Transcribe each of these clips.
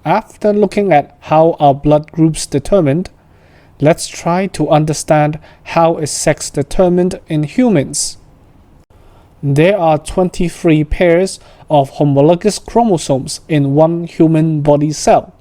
After looking at how are blood groups determined, let's try to understand how is sex determined in humans. There are 23 pairs of homologous chromosomes in one human body cell,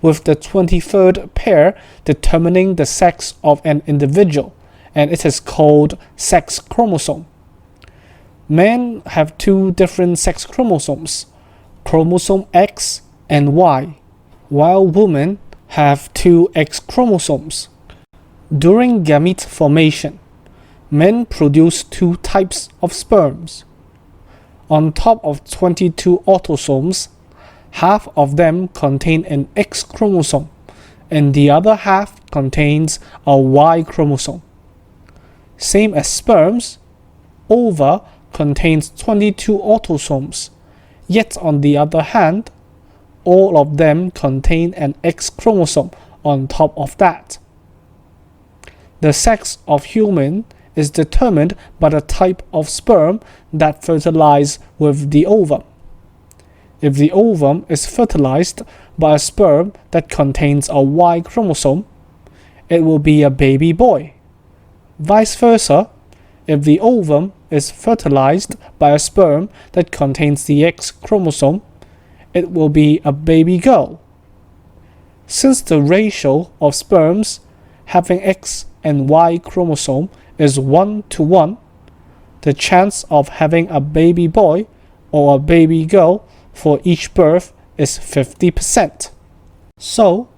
with the 23rd pair determining the sex of an individual, and it is called sex chromosome. Men have two different sex chromosomes, chromosome X and Y, while women have two X chromosomes. During gamete formation, men produce two types of sperms. On top of 22 autosomes, half of them contain an X chromosome, and the other half contains a Y chromosome. Same as sperms, ova contains 22 autosomes, yet on the other hand, all of them contain an X chromosome on top of that. The sex of human is determined by the type of sperm that fertilize with the ovum. If the ovum is fertilized by a sperm that contains a Y chromosome, it will be a baby boy. Vice versa, if the ovum is fertilized by a sperm that contains the X chromosome, it will be a baby girl. Since the ratio of sperms having X and Y chromosome is 1:1, the chance of having a baby boy or a baby girl for each birth is 50%. So,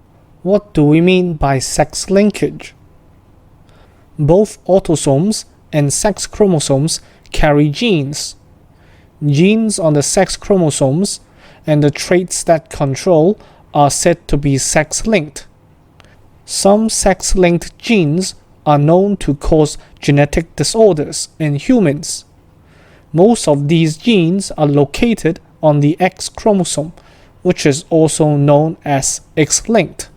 what do we mean by sex linkage? Both autosomes and sex chromosomes carry genes. Genes on the sex chromosomes and the traits that control are said to be sex-linked. Some sex-linked genes are known to cause genetic disorders in humans. Most of these genes are located on the X chromosome, which is also known as X-linked.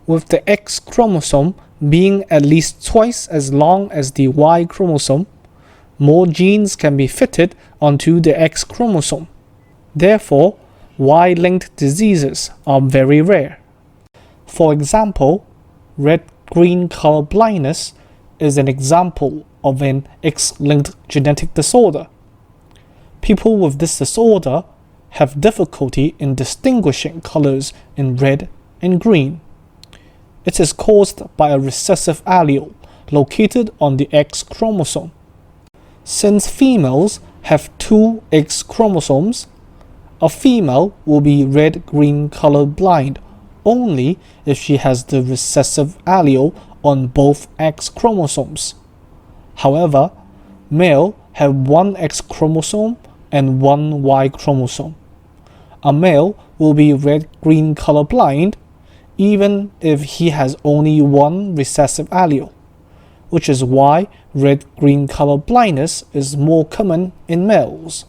With the X chromosome being at least twice as long as the Y chromosome, more genes can be fitted onto the X chromosome. Therefore, Y-linked diseases are very rare. For example, red-green color blindness is an example of an X-linked genetic disorder. People with this disorder have difficulty in distinguishing colors in red and green. It is caused by a recessive allele located on the X chromosome. Since females have two X chromosomes, a female will be red-green color blind only if she has the recessive allele on both X chromosomes. However, male have one X chromosome and one Y chromosome. A male will be red-green color blind even if he has only one recessive allele, which is why red-green color blindness is more common in males.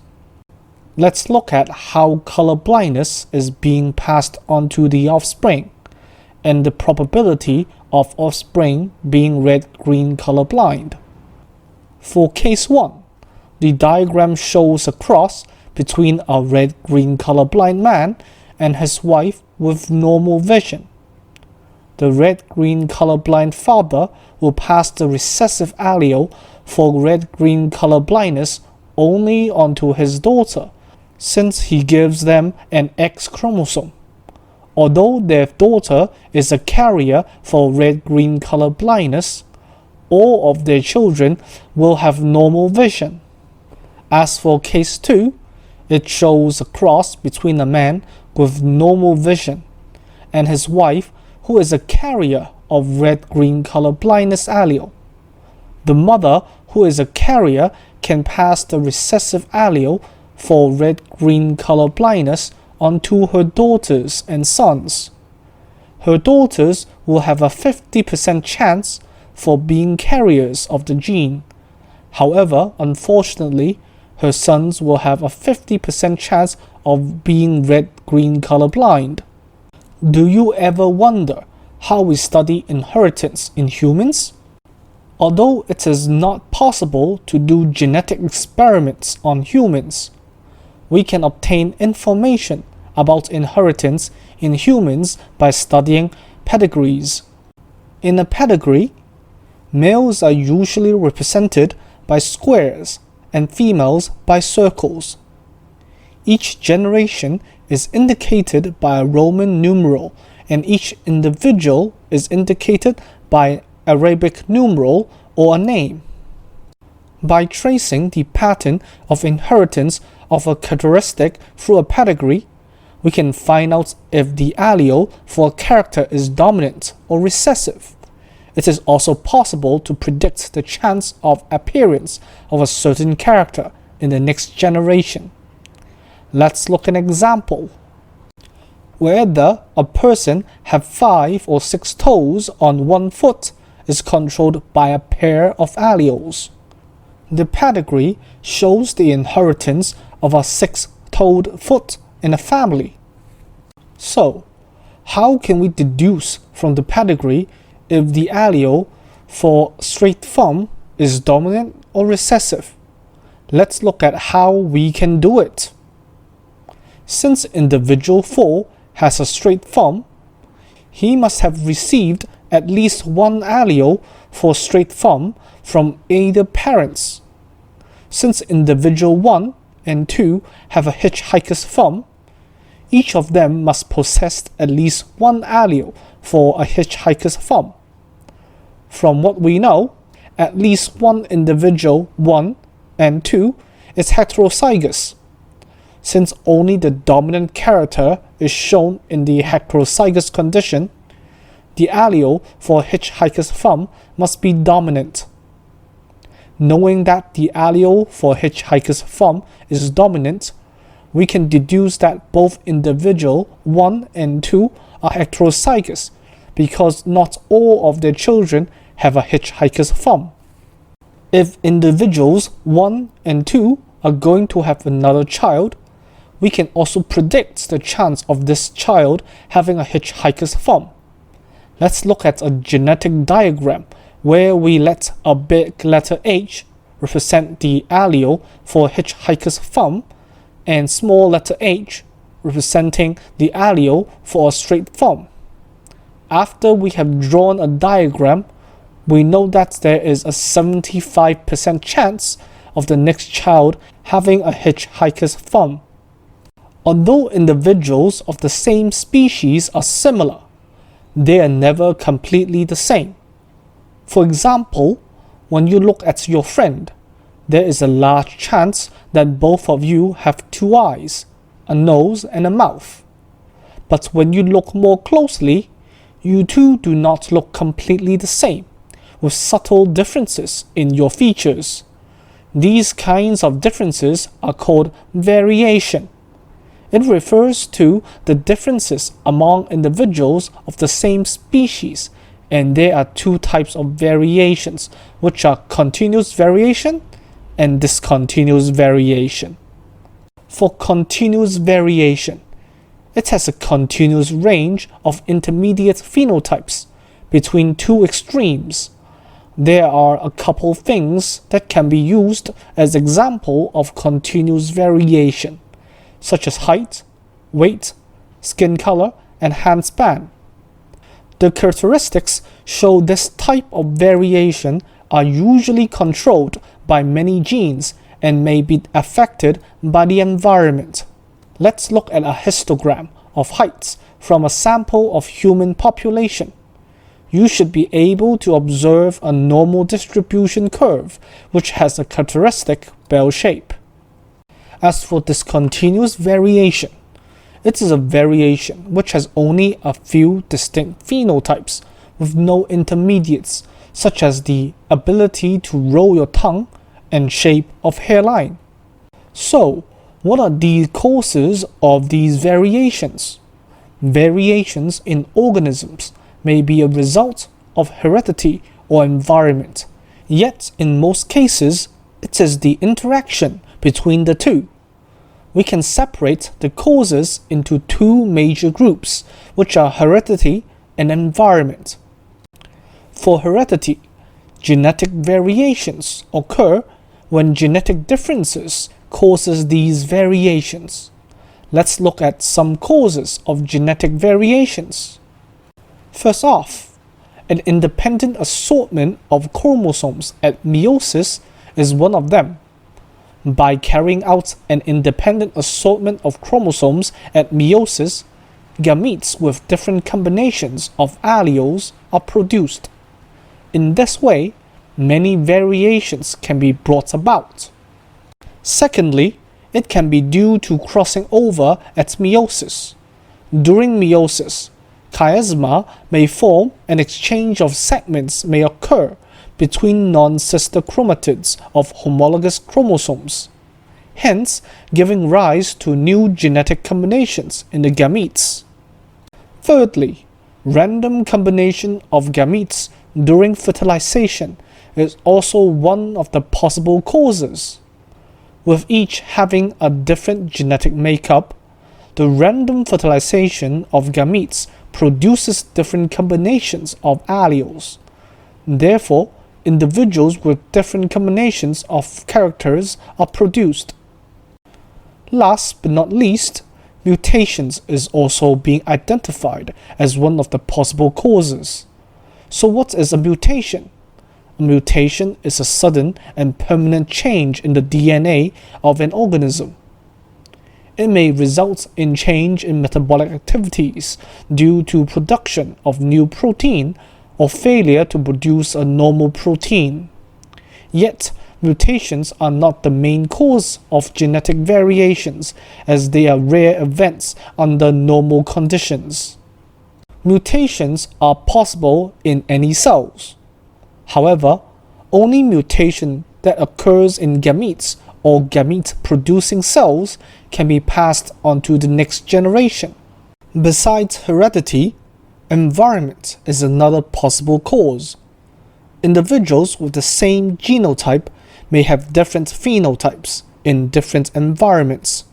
Let's look at how color blindness is being passed on to the offspring, and the probability of offspring being red-green color blind. For case 1, the diagram shows a cross between a red-green color blind man and his wife with normal vision. The red-green color blind father will pass the recessive allele for red-green color blindness only onto his daughter, since he gives them an X chromosome. Although their daughter is a carrier for red-green color blindness, all of their children will have normal vision. As for case 2, it shows a cross between a man with normal vision and his wife who is a carrier of red-green color blindness allele. The mother, who is a carrier, can pass the recessive allele for red-green color blindness onto her daughters and sons. Her daughters will have a 50% chance for being carriers of the gene. However, unfortunately, her sons will have a 50% chance of being red-green color blind. Do you ever wonder how we study inheritance in humans? Although it is not possible to do genetic experiments on humans, we can obtain information about inheritance in humans by studying pedigrees. In a pedigree, males are usually represented by squares and females by circles. Each generation is indicated by a Roman numeral, and each individual is indicated by an Arabic numeral or a name. By tracing the pattern of inheritance of a characteristic through a pedigree, we can find out if the allele for a character is dominant or recessive. It is also possible to predict the chance of appearance of a certain character in the next generation. Let's look at an example. Whether a person have 5 or 6 toes on one foot is controlled by a pair of alleles. The pedigree shows the inheritance of a 6-toed foot in a family. So, how can we deduce from the pedigree if the allele for straight thumb is dominant or recessive? Let's look at how we can do it. Since individual 4 has a straight thumb, he must have received at least one allele for straight thumb from either parents. Since individual 1 and 2 have a hitchhiker's thumb, each of them must possess at least one allele for a hitchhiker's thumb. From what we know, at least one individual 1 and 2 is heterozygous. Since only the dominant character is shown in the heterozygous condition, the allele for a hitchhiker's thumb must be dominant. Knowing that the allele for a hitchhiker's thumb is dominant, we can deduce that both individual 1 and 2 are heterozygous because not all of their children have a hitchhiker's thumb. If individuals 1 and 2 are going to have another child, we can also predict the chance of this child having a hitchhiker's thumb. Let's look at a genetic diagram where we let a big letter H represent the allele for a hitchhiker's thumb and small letter h representing the allele for a straight thumb. After we have drawn a diagram, we know that there is a 75% chance of the next child having a hitchhiker's thumb. Although individuals of the same species are similar, they are never completely the same. For example, when you look at your friend, there is a large chance that both of you have 2 eyes, a nose and a mouth. But when you look more closely, you two do not look completely the same, with subtle differences in your features. These kinds of differences are called variation. It refers to the differences among individuals of the same species, and there are 2 types of variations, which are continuous variation and discontinuous variation. For continuous variation, it has a continuous range of intermediate phenotypes between 2 extremes. There are a couple things that can be used as example of continuous variation, such as height, weight, skin color, and hand span. The characteristics show this type of variation are usually controlled by many genes and may be affected by the environment. Let's look at a histogram of heights from a sample of human population. You should be able to observe a normal distribution curve which has a characteristic bell shape. As for discontinuous variation, it is a variation which has only a few distinct phenotypes with no intermediates, such as the ability to roll your tongue and shape of hairline. So, what are the causes of these variations? Variations in organisms may be a result of heredity or environment, yet in most cases, it is the interaction between the two. We can separate the causes into 2 major groups, which are heredity and environment. For heredity, genetic variations occur when genetic differences causes these variations. let's look at some causes of genetic variations. First off, an independent assortment of chromosomes at meiosis is one of them. By carrying out an independent assortment of chromosomes at meiosis, gametes with different combinations of alleles are produced. In this way, many variations can be brought about. Secondly, it can be due to crossing over at meiosis. During meiosis, chiasma may form and exchange of segments may occur between non-sister chromatids of homologous chromosomes, hence giving rise to new genetic combinations in the gametes. Thirdly, random combination of gametes during fertilization is also one of the possible causes. With each having a different genetic makeup, the random fertilization of gametes produces different combinations of alleles. Therefore, individuals with different combinations of characters are produced. Last but not least, mutations is also being identified as one of the possible causes. So what is a mutation? A mutation is a sudden and permanent change in the DNA of an organism. It may result in change in metabolic activities due to production of new protein or failure to produce a normal protein. Yet, mutations are not the main cause of genetic variations, as they are rare events under normal conditions. Mutations are possible in any cells. However, only mutation that occurs in gametes or gamete-producing cells can be passed on to the next generation. Besides heredity, environment is another possible cause. Individuals with the same genotype may have different phenotypes in different environments.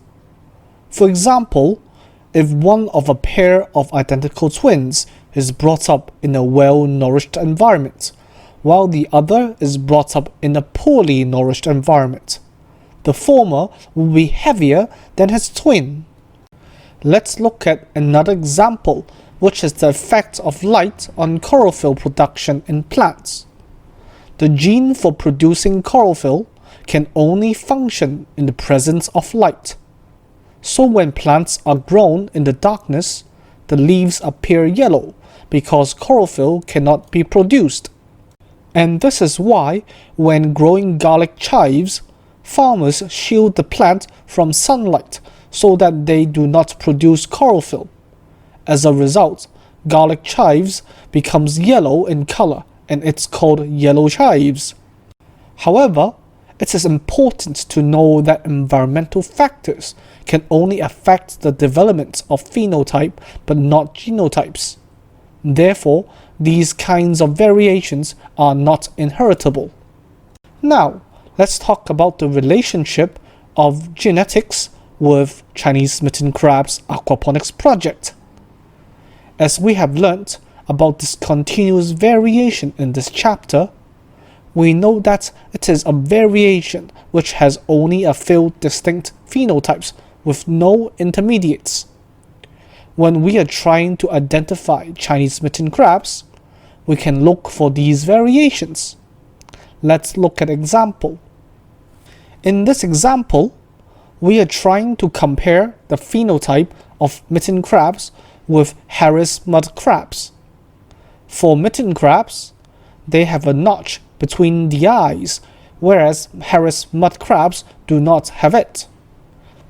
For example, if one of a pair of identical twins is brought up in a well-nourished environment, while the other is brought up in a poorly nourished environment, the former will be heavier than his twin. Let's look at another example, which is the effect of light on chlorophyll production in plants. The gene for producing chlorophyll can only function in the presence of light. So when plants are grown in the darkness, the leaves appear yellow because chlorophyll cannot be produced. And this is why, when growing garlic chives, farmers shield the plant from sunlight so that they do not produce chlorophyll. As a result, garlic chives becomes yellow in color and it's called yellow chives. However, it is important to know that environmental factors can only affect the development of phenotype but not genotypes. Therefore, these kinds of variations are not inheritable. Now, let's talk about the relationship of genetics with Chinese Mitten Crabs aquaponics project. As we have learnt about this continuous variation in this chapter, we know that it is a variation which has only a few distinct phenotypes with no intermediates. When we are trying to identify Chinese mitten crabs, we can look for these variations. Let's look at example. In this example, we are trying to compare the phenotype of mitten crabs with Harris mud crabs. For mitten crabs, they have a notch between the eyes, whereas Harris mud crabs do not have it.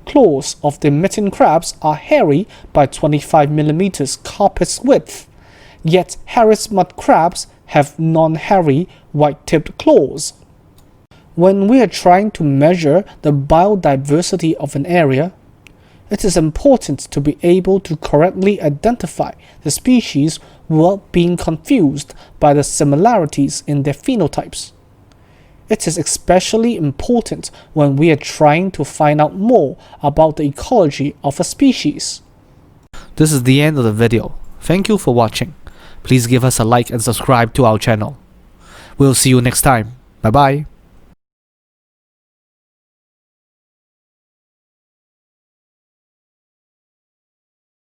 Claws of the mitten crabs are hairy by 25 mm carpet width, yet Harris mud crabs have non-hairy white-tipped claws. When we are trying to measure the biodiversity of an area, it is important to be able to correctly identify the species without being confused by the similarities in their phenotypes. It is especially important when we are trying to find out more about the ecology of a species. This is the end of the video. Thank you for watching. Please give us a like and subscribe to our channel. We'll see you next time. Bye bye.